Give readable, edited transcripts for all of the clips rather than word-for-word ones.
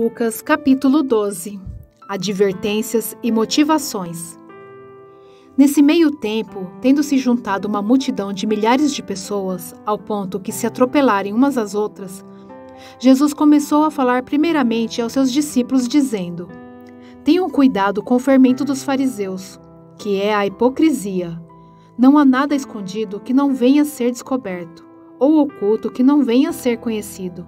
Lucas, capítulo 12. Advertências e motivações. Nesse meio tempo, tendo-se juntado uma multidão de milhares de pessoas, ao ponto que se atropelarem umas às outras, Jesus começou a falar primeiramente aos seus discípulos, dizendo: Tenham cuidado com o fermento dos fariseus, que é a hipocrisia. Não há nada escondido que não venha a ser descoberto, ou oculto que não venha a ser conhecido.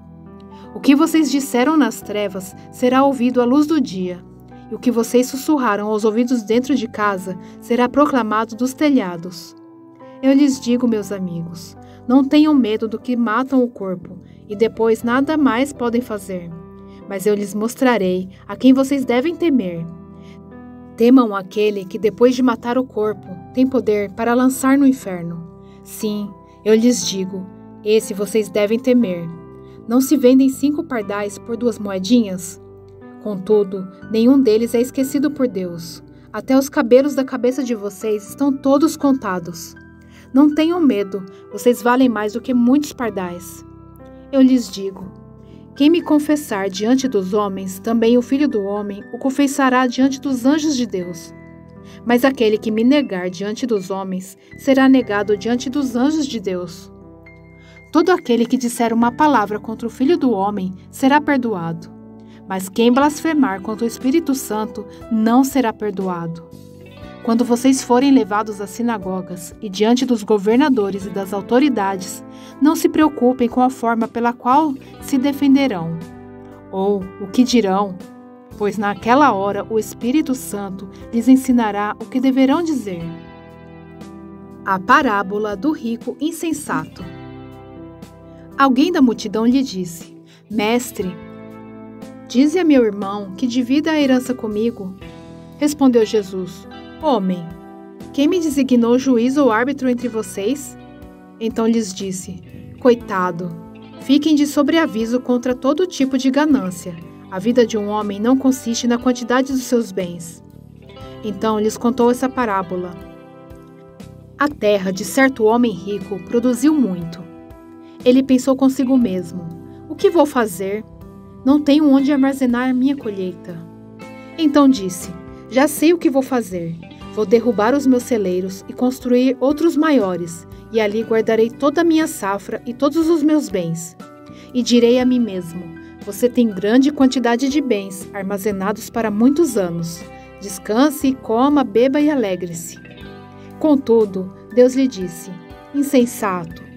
O que vocês disseram nas trevas será ouvido à luz do dia, e o que vocês sussurraram aos ouvidos dentro de casa será proclamado dos telhados. Eu lhes digo, meus amigos, não tenham medo do que matam o corpo, e depois nada mais podem fazer. Mas eu lhes mostrarei a quem vocês devem temer. Temam aquele que, depois de matar o corpo, tem poder para lançar no inferno. Sim, eu lhes digo, esse vocês devem temer. Não se vendem 5 pardais por 2 moedinhas? Contudo, nenhum deles é esquecido por Deus. Até os cabelos da cabeça de vocês estão todos contados. Não tenham medo, vocês valem mais do que muitos pardais. Eu lhes digo, quem me confessar diante dos homens, também o Filho do Homem o confessará diante dos anjos de Deus. Mas aquele que me negar diante dos homens, será negado diante dos anjos de Deus. Todo aquele que disser uma palavra contra o Filho do Homem será perdoado, mas quem blasfemar contra o Espírito Santo não será perdoado. Quando vocês forem levados às sinagogas e diante dos governadores e das autoridades, não se preocupem com a forma pela qual se defenderão, ou o que dirão, pois naquela hora o Espírito Santo lhes ensinará o que deverão dizer. A parábola do rico insensato. Alguém da multidão lhe disse: Mestre, dize a meu irmão que divida a herança comigo. Respondeu Jesus: Homem, quem me designou juiz ou árbitro entre vocês? Então lhes disse: Coitado, fiquem de sobreaviso contra todo tipo de ganância. A vida de um homem não consiste na quantidade dos seus bens. Então lhes contou essa parábola. A terra de certo homem rico produziu muito. Ele pensou consigo mesmo: o que vou fazer? Não tenho onde armazenar minha colheita. Então disse: já sei o que vou fazer. Vou derrubar os meus celeiros e construir outros maiores, e ali guardarei toda a minha safra e todos os meus bens. E direi a mim mesmo: você tem grande quantidade de bens armazenados para muitos anos. Descanse, coma, beba e alegre-se. Contudo, Deus lhe disse: insensato,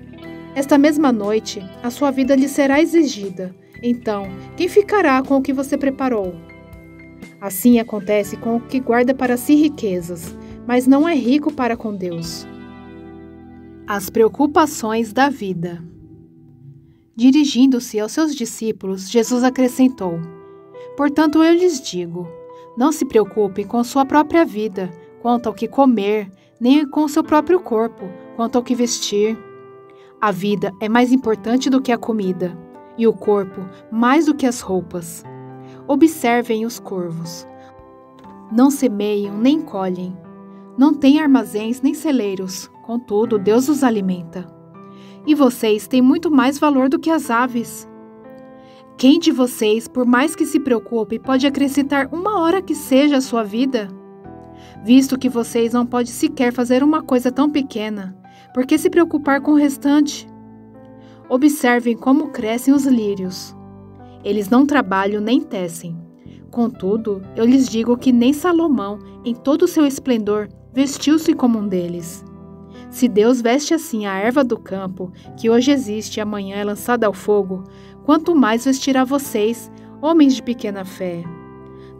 esta mesma noite a sua vida lhe será exigida. Então, quem ficará com o que você preparou? Assim acontece com o que guarda para si riquezas, mas não é rico para com Deus. As preocupações da vida. Dirigindo-se aos seus discípulos, Jesus acrescentou: Portanto, eu lhes digo, não se preocupem com sua própria vida, quanto ao que comer, nem com seu próprio corpo, quanto ao que vestir. A vida é mais importante do que a comida, e o corpo mais do que as roupas. Observem os corvos. Não semeiam nem colhem. Não têm armazéns nem celeiros, contudo Deus os alimenta. E vocês têm muito mais valor do que as aves. Quem de vocês, por mais que se preocupe, pode acrescentar 1 hora que seja à sua vida? Visto que vocês não podem sequer fazer uma coisa tão pequena, por que se preocupar com o restante? Observem como crescem os lírios. Eles não trabalham nem tecem. Contudo, eu lhes digo que nem Salomão, em todo o seu esplendor, vestiu-se como um deles. Se Deus veste assim a erva do campo, que hoje existe e amanhã é lançada ao fogo, quanto mais vestirá vocês, homens de pequena fé.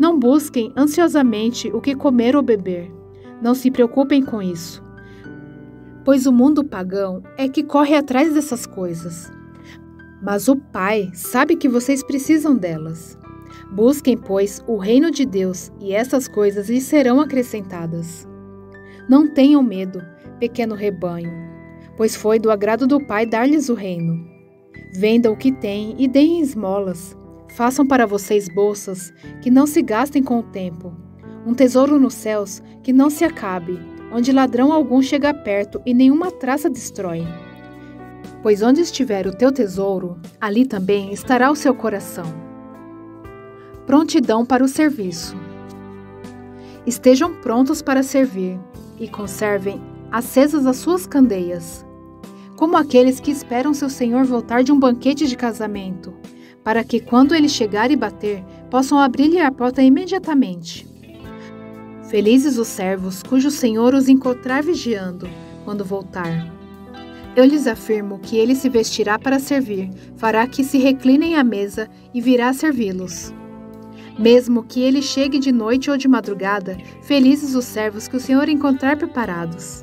Não busquem ansiosamente o que comer ou beber. Não se preocupem com isso. Pois o mundo pagão é que corre atrás dessas coisas. Mas o Pai sabe que vocês precisam delas. Busquem, pois, o reino de Deus, e essas coisas lhes serão acrescentadas. Não tenham medo, pequeno rebanho, pois foi do agrado do Pai dar-lhes o reino. Vendam o que têm e deem esmolas. Façam para vocês bolsas que não se gastem com o tempo, um tesouro nos céus que não se acabe, onde ladrão algum chega perto e nenhuma traça destrói. Pois onde estiver o teu tesouro, ali também estará o seu coração. prontidão para o serviço. Estejam prontos para servir e conservem acesas as suas candeias, como aqueles que esperam seu senhor voltar de um banquete de casamento, para que quando ele chegar e bater, possam abrir-lhe a porta imediatamente. Felizes os servos cujo senhor os encontrar vigiando, quando voltar. Eu lhes afirmo que ele se vestirá para servir, fará que se reclinem à mesa e virá servi-los. Mesmo que ele chegue de noite ou de madrugada, felizes os servos que o Senhor encontrar preparados.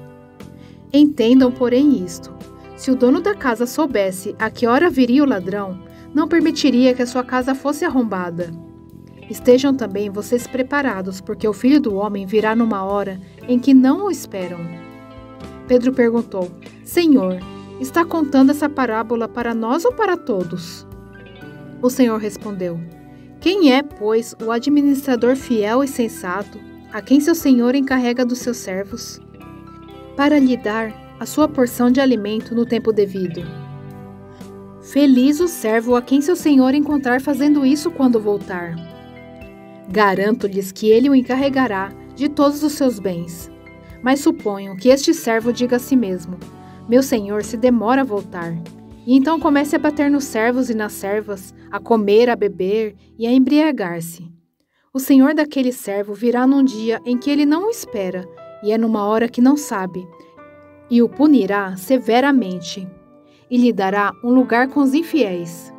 Entendam, porém, isto: se o dono da casa soubesse a que hora viria o ladrão, não permitiria que a sua casa fosse arrombada. Estejam também vocês preparados, porque o Filho do Homem virá numa hora em que não o esperam. Pedro perguntou: Senhor, está contando essa parábola para nós ou para todos? O Senhor respondeu: Quem é, pois, o administrador fiel e sensato, a quem seu senhor encarrega dos seus servos, para lhe dar a sua porção de alimento no tempo devido? Feliz o servo a quem seu senhor encontrar fazendo isso quando voltar. Garanto-lhes que ele o encarregará de todos os seus bens. Mas suponham que este servo diga a si mesmo: Meu senhor se demora a voltar. E então comece a bater nos servos e nas servas, a comer, a beber e a embriagar-se. O senhor daquele servo virá num dia em que ele não o espera, e é numa hora que não sabe, e o punirá severamente, e lhe dará um lugar com os infiéis.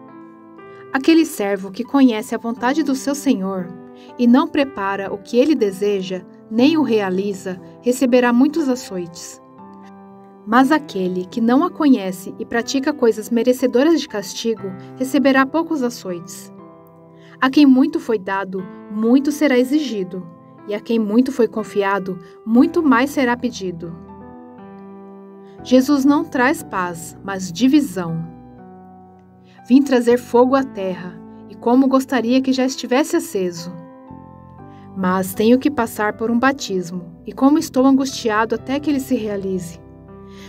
Aquele servo que conhece a vontade do seu senhor e não prepara o que ele deseja, nem o realiza, receberá muitos açoites. Mas aquele que não a conhece e pratica coisas merecedoras de castigo, receberá poucos açoites. A quem muito foi dado, muito será exigido, e a quem muito foi confiado, muito mais será pedido. Jesus não traz paz, mas divisão. Vim trazer fogo à terra, e como gostaria que já estivesse aceso. Mas tenho que passar por um batismo, e como estou angustiado até que ele se realize.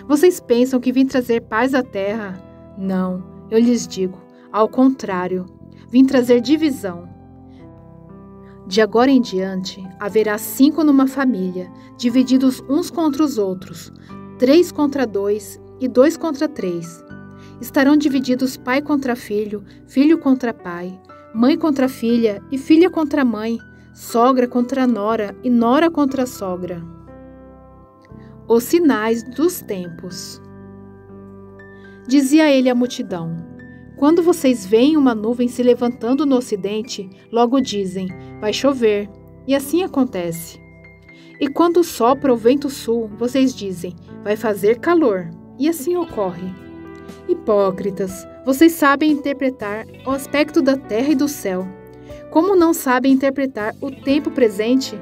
Vocês pensam que vim trazer paz à terra? Não, eu lhes digo, ao contrário, vim trazer divisão. De agora em diante, haverá 5 numa família, divididos uns contra os outros, 3 contra 2 e 2 contra 3. Estarão divididos pai contra filho, filho contra pai, mãe contra filha e filha contra mãe, sogra contra nora e nora contra sogra. Os sinais dos tempos. Dizia ele à multidão: Quando vocês veem uma nuvem se levantando no ocidente, logo dizem: vai chover, e assim acontece. E quando sopra o vento sul, vocês dizem: vai fazer calor, e assim ocorre. Hipócritas, vocês sabem interpretar o aspecto da terra e do céu. Como não sabem interpretar o tempo presente?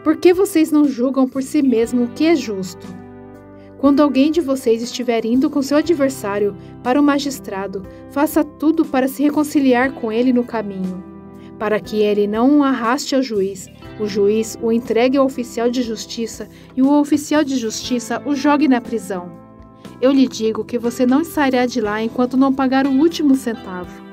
Por que vocês não julgam por si mesmos o que é justo? Quando alguém de vocês estiver indo com seu adversário para o magistrado, faça tudo para se reconciliar com ele no caminho, para que ele não o arraste ao juiz, o juiz o entregue ao oficial de justiça e o oficial de justiça o jogue na prisão. Eu lhe digo que você não sairá de lá enquanto não pagar o último centavo.